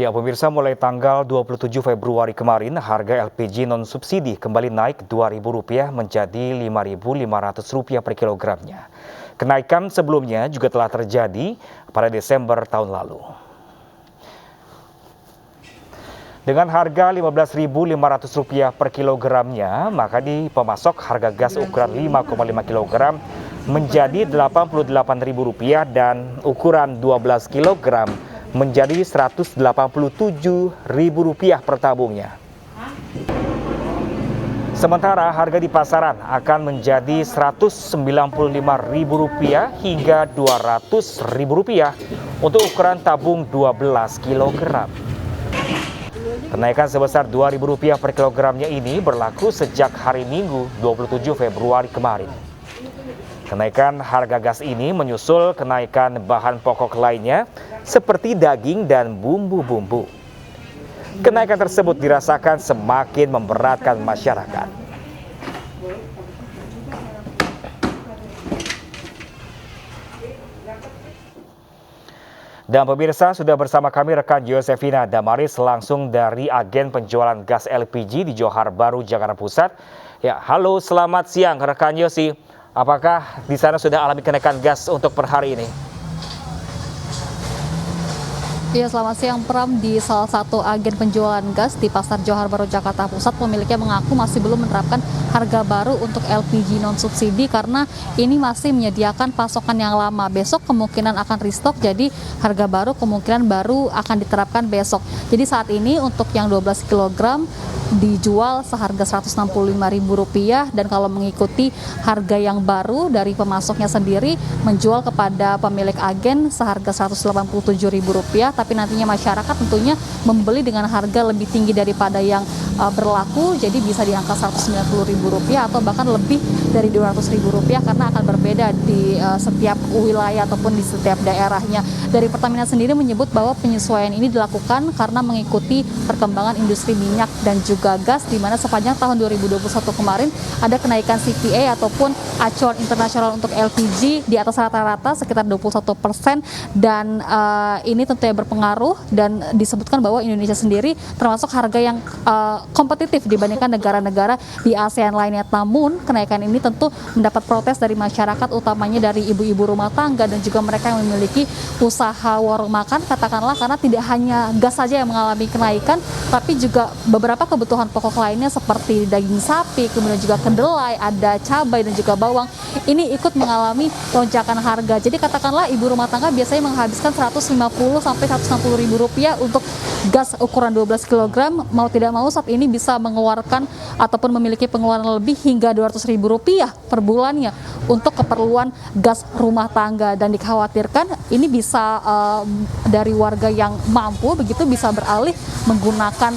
Ya, pemirsa, mulai tanggal 27 Februari kemarin, harga LPG non-subsidi kembali naik Rp2.000 menjadi Rp5.500 per kilogramnya. Kenaikan sebelumnya juga telah terjadi pada Desember tahun lalu. Dengan harga Rp15.500 per kilogramnya, maka di pemasok harga gas ukuran 5,5 kg menjadi Rp88.000 dan ukuran 12 kg menjadi Rp187.000 per tabungnya. Sementara harga di pasaran akan menjadi Rp195.000 hingga Rp200.000 untuk ukuran tabung 12 kg. Kenaikan sebesar Rp2.000 per kilogramnya ini berlaku sejak hari Minggu 27 Februari kemarin. Kenaikan harga gas ini menyusul kenaikan bahan pokok lainnya seperti daging dan bumbu-bumbu. Kenaikan tersebut dirasakan semakin memberatkan masyarakat. Dan pemirsa, sudah bersama kami rekan Yosefina Damaris langsung dari agen penjualan gas LPG di Johar Baru, Jakarta Pusat. Ya, halo, selamat siang rekan Yosi. Apakah di sana sudah alami kenaikan gas untuk per hari ini? Ya, selamat siang Pram. Di salah satu agen penjualan gas di Pasar Johar Baru, Jakarta Pusat, pemiliknya mengaku masih belum menerapkan harga baru untuk LPG non-subsidi karena ini masih menyediakan pasokan yang lama. Besok kemungkinan akan restock, jadi harga baru kemungkinan baru akan diterapkan besok. Jadi saat ini untuk yang 12 kg dijual seharga Rp165.000 dan kalau mengikuti harga yang baru dari pemasoknya sendiri menjual kepada pemilik agen seharga Rp187.000, tapi nantinya masyarakat tentunya membeli dengan harga lebih tinggi daripada yang berlaku, jadi bisa di angka Rp190.000 atau bahkan lebih dari Rp200.000 karena akan berbeda di setiap wilayah ataupun di setiap daerahnya. Dari Pertamina sendiri menyebut bahwa penyesuaian ini dilakukan karena mengikuti perkembangan industri minyak dan juga gas, di mana sepanjang tahun 2021 kemarin ada kenaikan CPA ataupun acuan internasional untuk LPG di atas rata-rata sekitar 21%, dan ini tentunya berpengaruh dan disebutkan bahwa Indonesia sendiri termasuk harga yang kompetitif dibandingkan negara-negara di ASEAN lainnya. Namun kenaikan ini tentu mendapat protes dari masyarakat, utamanya dari ibu-ibu rumah tangga dan juga mereka yang memiliki usaha warung makan, katakanlah, karena tidak hanya gas saja yang mengalami kenaikan, tapi juga beberapa kebutuhan pokok lainnya seperti daging sapi, kemudian juga kedelai, ada cabai dan juga bawang, ini ikut mengalami lonjakan harga. Jadi katakanlah ibu rumah tangga biasanya menghabiskan Rp150.000 sampai Rp160.000 untuk gas ukuran 12 kg, mau tidak mau saat ini bisa mengeluarkan ataupun memiliki pengeluaran lebih hingga Rp200.000 per bulannya untuk keperluan gas rumah tangga, dan dikhawatirkan ini bisa dari warga yang mampu begitu bisa beralih menggunakan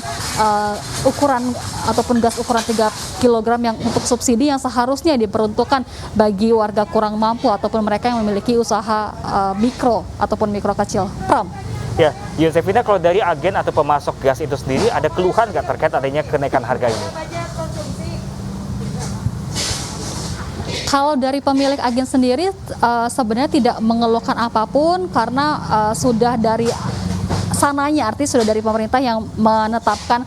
ukuran ataupun gas ukuran 3 kg yang untuk subsidi yang seharusnya diperuntukkan bagi warga kurang mampu ataupun mereka yang memiliki usaha mikro ataupun mikro kecil. Pram. Ya, Yosefina, kalau dari agen atau pemasok gas itu sendiri ada keluhan nggak terkait adanya kenaikan harga ini? Kalau dari pemilik agen sendiri sebenarnya tidak mengeluhkan apapun karena sudah dari sananya, artinya sudah dari pemerintah yang menetapkan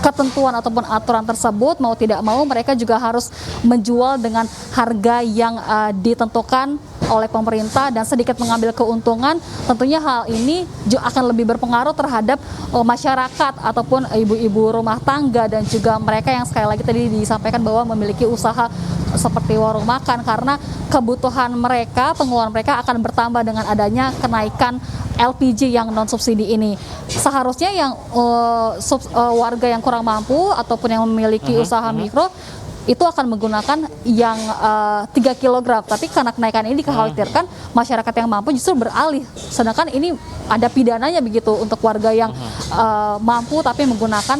ketentuan ataupun aturan tersebut. Mau tidak mau mereka juga harus menjual dengan harga yang ditentukan oleh pemerintah dan sedikit mengambil keuntungan. Tentunya hal ini akan lebih berpengaruh terhadap masyarakat ataupun ibu-ibu rumah tangga dan juga mereka yang sekali lagi tadi disampaikan bahwa memiliki usaha seperti warung makan, karena kebutuhan mereka, pengeluaran mereka akan bertambah dengan adanya kenaikan LPG yang non-subsidi ini. Seharusnya yang warga yang kurang mampu ataupun yang memiliki usaha mikro itu akan menggunakan yang 3 kg, tapi karena kenaikan ini dikhawatirkan masyarakat yang mampu justru beralih, sedangkan ini ada pidananya begitu untuk warga yang mampu tapi menggunakan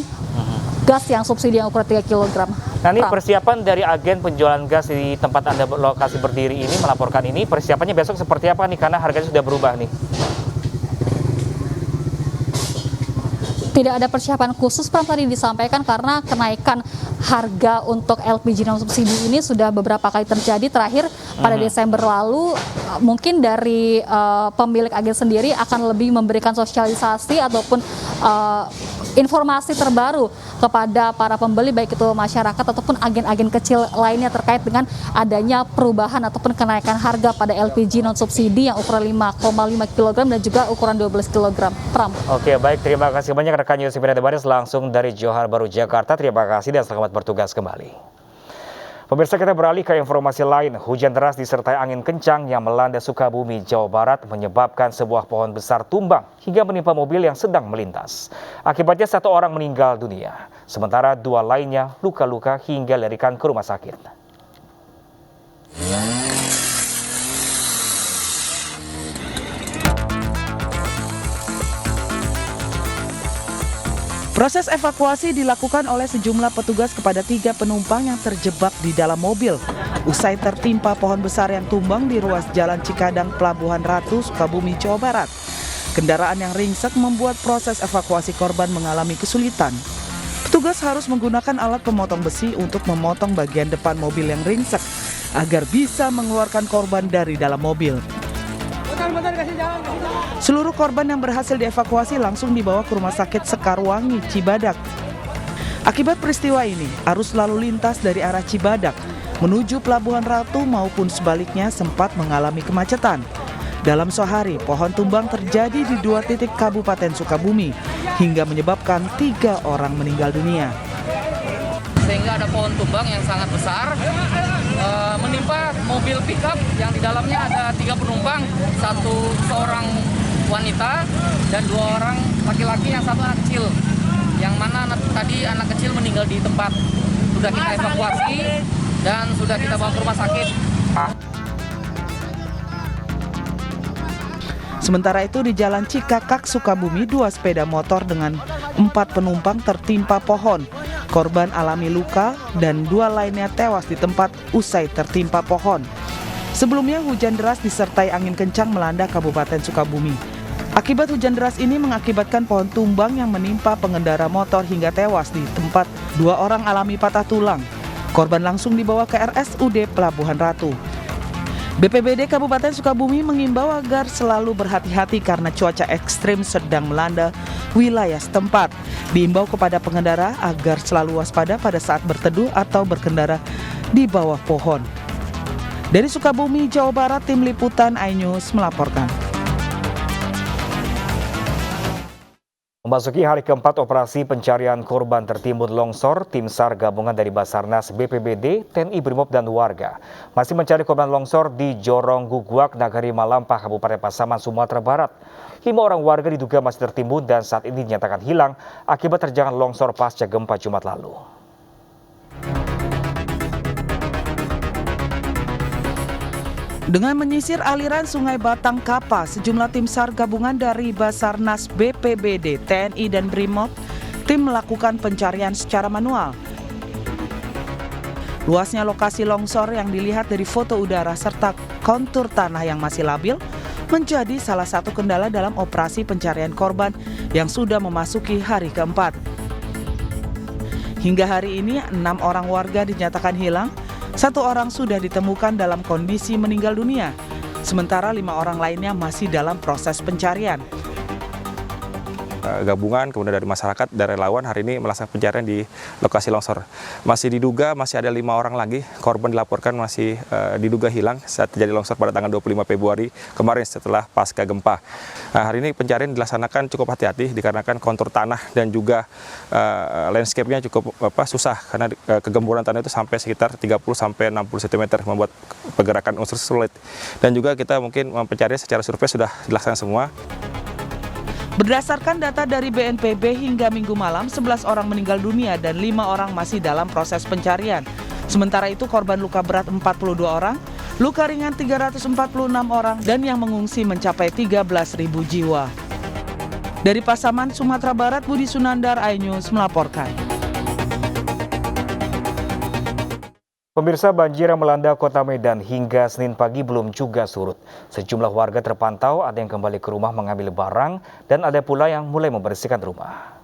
gas yang subsidi yang ukuran 3 kg. Nah, ini persiapan dari agen penjualan gas di tempat Anda lokasi berdiri ini melaporkan ini, persiapannya besok seperti apa nih, karena harganya sudah berubah nih? Tidak ada persiapan khusus Pram tadi disampaikan karena kenaikan harga untuk LPG non subsidi ini sudah beberapa kali terjadi. Terakhir pada Desember lalu, mungkin dari pemilik agen sendiri akan lebih memberikan sosialisasi ataupun informasi terbaru kepada para pembeli, baik itu masyarakat ataupun agen-agen kecil lainnya terkait dengan adanya perubahan ataupun kenaikan harga pada LPG non subsidi yang ukuran 5,5 kg dan juga ukuran 12 kg. Pram. Oke, baik, terima kasih banyak rekan Yusuf Baris langsung dari Johar Baru, Jakarta. Terima kasih dan selamat bertugas kembali. Pemirsa, kita beralih ke informasi lain. Hujan deras disertai angin kencang yang melanda Sukabumi, Jawa Barat menyebabkan sebuah pohon besar tumbang hingga menimpa mobil yang sedang melintas. Akibatnya 1 orang meninggal dunia, sementara 2 lainnya luka-luka hingga dilarikan ke rumah sakit. Proses evakuasi dilakukan oleh sejumlah petugas kepada 3 penumpang yang terjebak di dalam mobil. Usai tertimpa pohon besar yang tumbang di ruas Jalan Cikadang, Pelabuhan Ratu, Sukabumi, Jawa Barat. Kendaraan yang ringsek membuat proses evakuasi korban mengalami kesulitan. Petugas harus menggunakan alat pemotong besi untuk memotong bagian depan mobil yang ringsek agar bisa mengeluarkan korban dari dalam mobil. Seluruh korban yang berhasil dievakuasi langsung dibawa ke Rumah Sakit Sekarwangi, Cibadak. Akibat peristiwa ini, arus lalu lintas dari arah Cibadak menuju Pelabuhan Ratu maupun sebaliknya sempat mengalami kemacetan. Dalam sehari, pohon tumbang terjadi di 2 titik Kabupaten Sukabumi hingga menyebabkan 3 orang meninggal dunia. Sehingga ada pohon tumbang yang sangat besar menimpa mobil pickup yang di dalamnya ada 3 penumpang, seorang wanita dan 2 orang laki-laki yang 1 anak kecil, yang mana tadi anak kecil meninggal di tempat. Sudah kita evakuasi dan sudah kita bawa ke rumah sakit. Sementara itu di Jalan Cikakak, Sukabumi, 2 sepeda motor dengan 4 penumpang tertimpa pohon. Korban alami luka dan 2 lainnya tewas di tempat usai tertimpa pohon. Sebelumnya hujan deras disertai angin kencang melanda Kabupaten Sukabumi. Akibat hujan deras ini mengakibatkan pohon tumbang yang menimpa pengendara motor hingga tewas di tempat. 2 orang alami patah tulang. Korban langsung dibawa ke RSUD Pelabuhan Ratu. BPBD Kabupaten Sukabumi mengimbau agar selalu berhati-hati karena cuaca ekstrim sedang melanda wilayah setempat. Diimbau kepada pengendara agar selalu waspada pada saat berteduh atau berkendara di bawah pohon. Dari Sukabumi, Jawa Barat, Tim Liputan iNews melaporkan. Memasuki hari keempat operasi pencarian korban tertimbun longsor, tim SAR gabungan dari Basarnas, BPBD, TNI Brimob dan warga masih mencari korban longsor di Jorong Guguak, Nagari Malampah, Kabupaten Pasaman, Sumatera Barat. 5 orang warga diduga masih tertimbun dan saat ini dinyatakan hilang akibat terjangan longsor pasca gempa Jumat lalu. Dengan menyisir aliran Sungai Batang Kapa, sejumlah tim SAR gabungan dari Basarnas, BPBD, TNI, dan Brimob, tim melakukan pencarian secara manual. Luasnya lokasi longsor yang dilihat dari foto udara serta kontur tanah yang masih labil menjadi salah satu kendala dalam operasi pencarian korban yang sudah memasuki hari keempat. Hingga hari ini, 6 orang warga dinyatakan hilang. 1 orang sudah ditemukan dalam kondisi meninggal dunia, sementara 5 orang lainnya masih dalam proses pencarian. Gabungan kemudian dari masyarakat, dari relawan hari ini melaksanakan pencarian di lokasi longsor. Masih diduga masih ada 5 orang lagi korban dilaporkan masih diduga hilang saat terjadi longsor pada tanggal 25 Februari kemarin setelah pasca gempa. Hari ini pencarian dilaksanakan cukup hati-hati dikarenakan kontur tanah dan juga landscape-nya cukup susah karena kegemburan tanah itu sampai sekitar 30-60 cm membuat pergerakan unsur sulit. Dan juga kita mungkin pencarian secara survei sudah dilaksanakan semua. Berdasarkan data dari BNPB hingga Minggu malam, 11 orang meninggal dunia dan 5 orang masih dalam proses pencarian. Sementara itu korban luka berat 42 orang, luka ringan 346 orang, dan yang mengungsi mencapai 13.000 jiwa. Dari Pasaman, Sumatera Barat, Budi Sunandar, iNews melaporkan. Pemirsa, banjir yang melanda kota Medan hingga Senin pagi belum juga surut. Sejumlah warga terpantau ada yang kembali ke rumah mengambil barang dan ada pula yang mulai membersihkan rumah.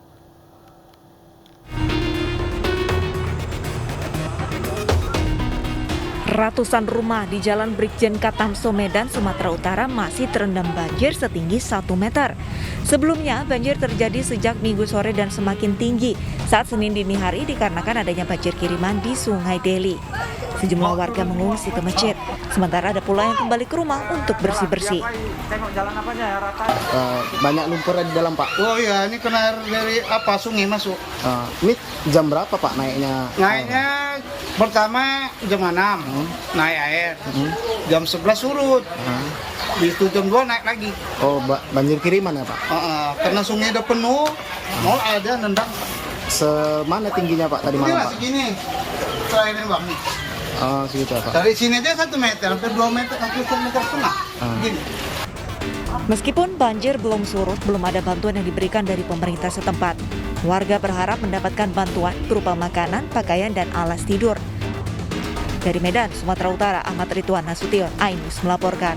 Ratusan rumah di Jalan Brigjen Katamso, Medan, Sumatera Utara masih terendam banjir setinggi 1 meter. Sebelumnya, banjir terjadi sejak Minggu sore dan semakin tinggi saat Senin dini hari dikarenakan adanya banjir kiriman di Sungai Deli. Sejumlah warga mengungsi ke masjid, sementara ada pula yang kembali ke rumah untuk bersih-bersih. Banyak lumpur di dalam, Pak. Oh iya, ini kena air dari sungai masuk. Ini jam berapa, Pak, naiknya? Naiknya pertama jam 6 naik air, jam 11 surut, di jam 2 naik lagi. Oh, banjir kiriman ya, Pak? Karena sungai udah penuh, mau ada nendang. Semana tingginya, Pak, tadi malam, Pak? Segini, terakhir bang nih. Segitu, Pak. Dari sini aja 1 meter, hampir 2 meter, hampir 1,5 meter. Gini. Meskipun banjir belum surut, belum ada bantuan yang diberikan dari pemerintah setempat. Warga berharap mendapatkan bantuan berupa makanan, pakaian, dan alas tidur. Dari Medan, Sumatera Utara, Ahmad Ridwan Nasution, Ainus melaporkan.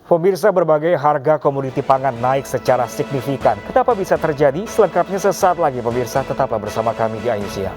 Pemirsa, berbagai harga komoditi pangan naik secara signifikan. Kenapa bisa terjadi? Selengkapnya sesaat lagi pemirsa, tetaplah bersama kami di Ayu Siang.